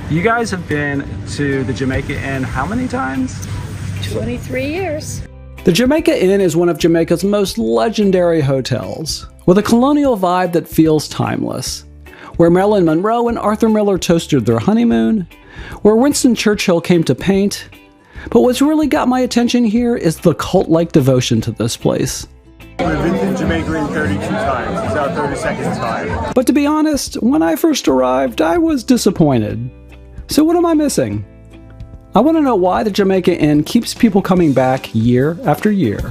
You guys have been to the Jamaica Inn how many times? 23 years. The Jamaica Inn is one of Jamaica's most legendary hotels, with a colonial vibe that feels timeless, where Marilyn Monroe and Arthur Miller toasted their honeymoon, where Winston Churchill came to paint. But what's really got my attention here is the cult-like devotion to this place. I've been to Jamaica Inn 32 times. It's our 32nd time. But to be honest, when I first arrived, I was disappointed. So what am I missing? I want to know why the Jamaica Inn keeps people coming back year after year.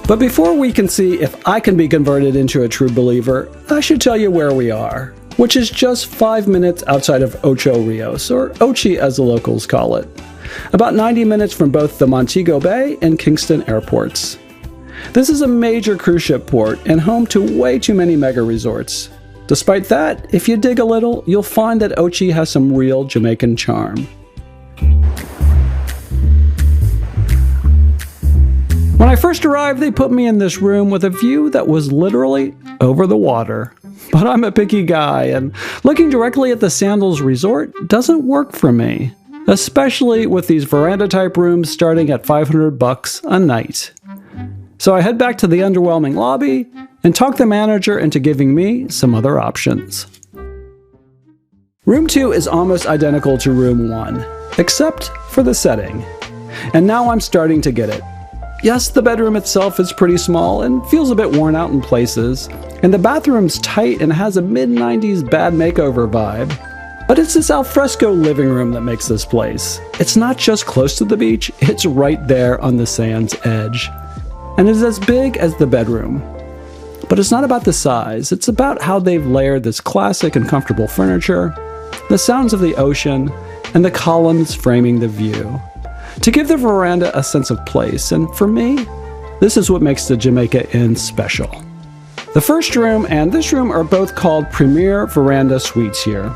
But before we can see if I can be converted into a true believer, I should tell you where we are, which is just 5 minutes outside of Ocho Rios, or Ochi as the locals call it. About 90 minutes from both the Montego Bay and Kingston airports. This is a major cruise ship port and home to way too many mega resorts. Despite that, if you dig a little, you'll find that Ochi has some real Jamaican charm. When I first arrived, they put me in this room with a view that was literally over the water. But I'm a picky guy, and looking directly at the Sandals Resort doesn't work for me, especially with these veranda-type rooms starting at $500 a night. So I head back to the underwhelming lobby and talk the manager into giving me some other options. Room 2 is almost identical to Room 1, except for the setting. And now I'm starting to get it. Yes, the bedroom itself is pretty small and feels a bit worn out in places, and the bathroom's tight and has a mid-90s bad makeover vibe. But it's this alfresco living room that makes this place. It's not just close to the beach, it's right there on the sand's edge. And it's as big as the bedroom. But it's not about the size, it's about how they've layered this classic and comfortable furniture, the sounds of the ocean, and the columns framing the view, to give the veranda a sense of place. And for me, this is what makes the Jamaica Inn special. The first room and this room are both called Premier Veranda Suites here.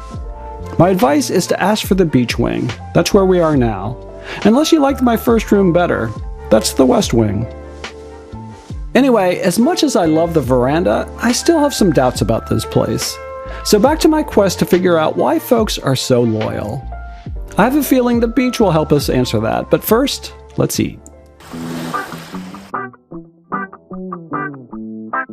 My advice is to ask for the beach wing. That's where we are now. Unless you liked my first room better, that's the west wing. Anyway, as much as I love the veranda, I still have some doubts about this place. So back to my quest to figure out why folks are so loyal. I have a feeling the beach will help us answer that, but first, let's eat.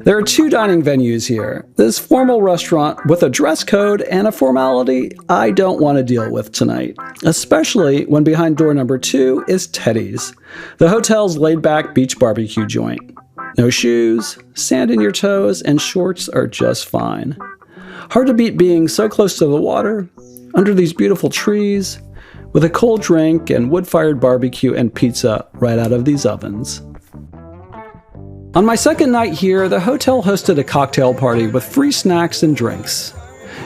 There are 2 dining venues here. This formal restaurant with a dress code and a formality I don't want to deal with tonight, especially when behind door number 2 is Teddy's, the hotel's laid-back beach barbecue joint. No shoes, sand in your toes, and shorts are just fine. Hard to beat being so close to the water, under these beautiful trees, with a cold drink and wood-fired barbecue and pizza right out of these ovens. On my second night here, the hotel hosted a cocktail party with free snacks and drinks.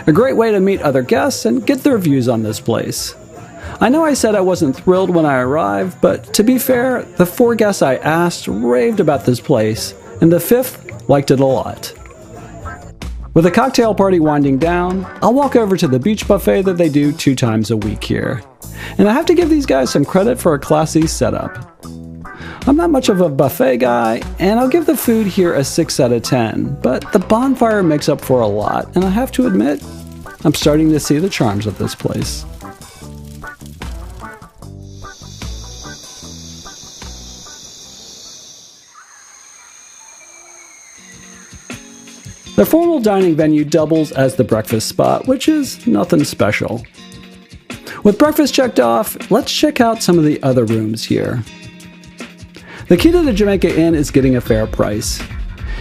A great way to meet other guests and get their views on this place. I know I said I wasn't thrilled when I arrived, but to be fair, the 4 guests I asked raved about this place, and the 5th liked it a lot. With the cocktail party winding down, I'll walk over to the beach buffet that they do 2 times a week here. And I have to give these guys some credit for a classy setup. I'm not much of a buffet guy, and I'll give the food here a 6 out of 10, but the bonfire makes up for a lot, and I have to admit, I'm starting to see the charms of this place. The formal dining venue doubles as the breakfast spot, which is nothing special. With breakfast checked off, let's check out some of the other rooms here. The key to the Jamaica Inn is getting a fair price.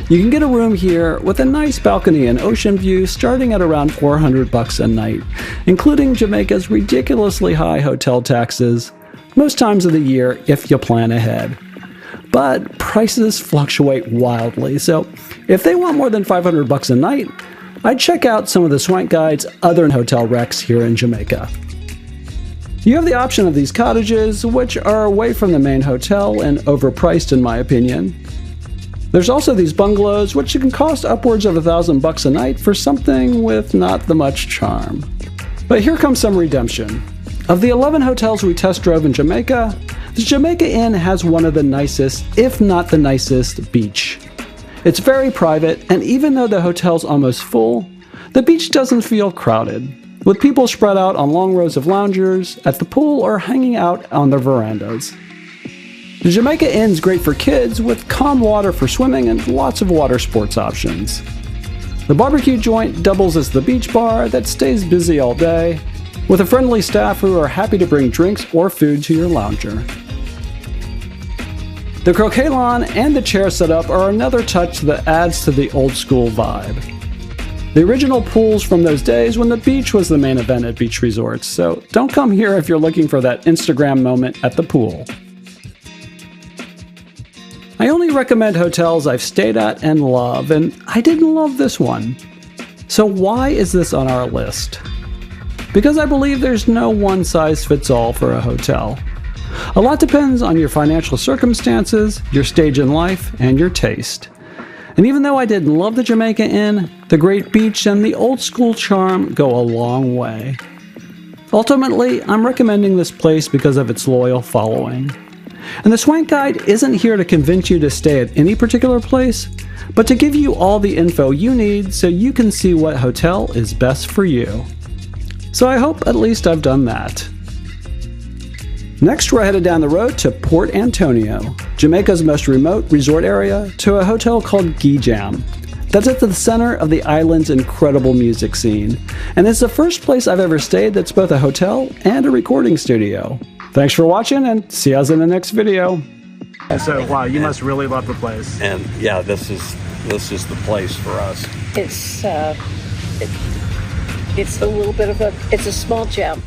You can get a room here with a nice balcony and ocean view starting at around $400 a night, including Jamaica's ridiculously high hotel taxes, most times of the year if you plan ahead. But prices fluctuate wildly, so if they want more than $500 a night, I'd check out some of the Swank Guide's other hotel recs here in Jamaica. You have the option of these cottages, which are away from the main hotel and overpriced in my opinion. There's also these bungalows, which can cost upwards of $1,000 a night for something with not the much charm. But here comes some redemption. Of the 11 hotels we test drove in Jamaica, the Jamaica Inn has one of the nicest, if not the nicest, beach. It's very private, and even though the hotel's almost full, the beach doesn't feel crowded, with people spread out on long rows of loungers, at the pool, or hanging out on their verandas. The Jamaica Inn's great for kids, with calm water for swimming and lots of water sports options. The barbecue joint doubles as the beach bar that stays busy all day, with a friendly staff who are happy to bring drinks or food to your lounger. The croquet lawn and the chair setup are another touch that adds to the old school vibe. The original pool's from those days when the beach was the main event at beach resorts, so don't come here if you're looking for that Instagram moment at the pool. I only recommend hotels I've stayed at and love, and I didn't love this one. So why is this on our list? Because I believe there's no one-size-fits-all for a hotel. A lot depends on your financial circumstances, your stage in life, and your taste. And even though I didn't love the Jamaica Inn, the great beach and the old-school charm go a long way. Ultimately, I'm recommending this place because of its loyal following. And the Swank Guide isn't here to convince you to stay at any particular place, but to give you all the info you need so you can see what hotel is best for you. So I hope at least I've done that. Next, we're headed down the road to Port Antonio, Jamaica's most remote resort area, to a hotel called Gijam. That's at the center of the island's incredible music scene, and it's the first place I've ever stayed that's both a hotel and a recording studio. Thanks for watching, and see us in the next video. So, wow, you must really love the place. And yeah, this is the place for us. It's a little bit of it's a small gem.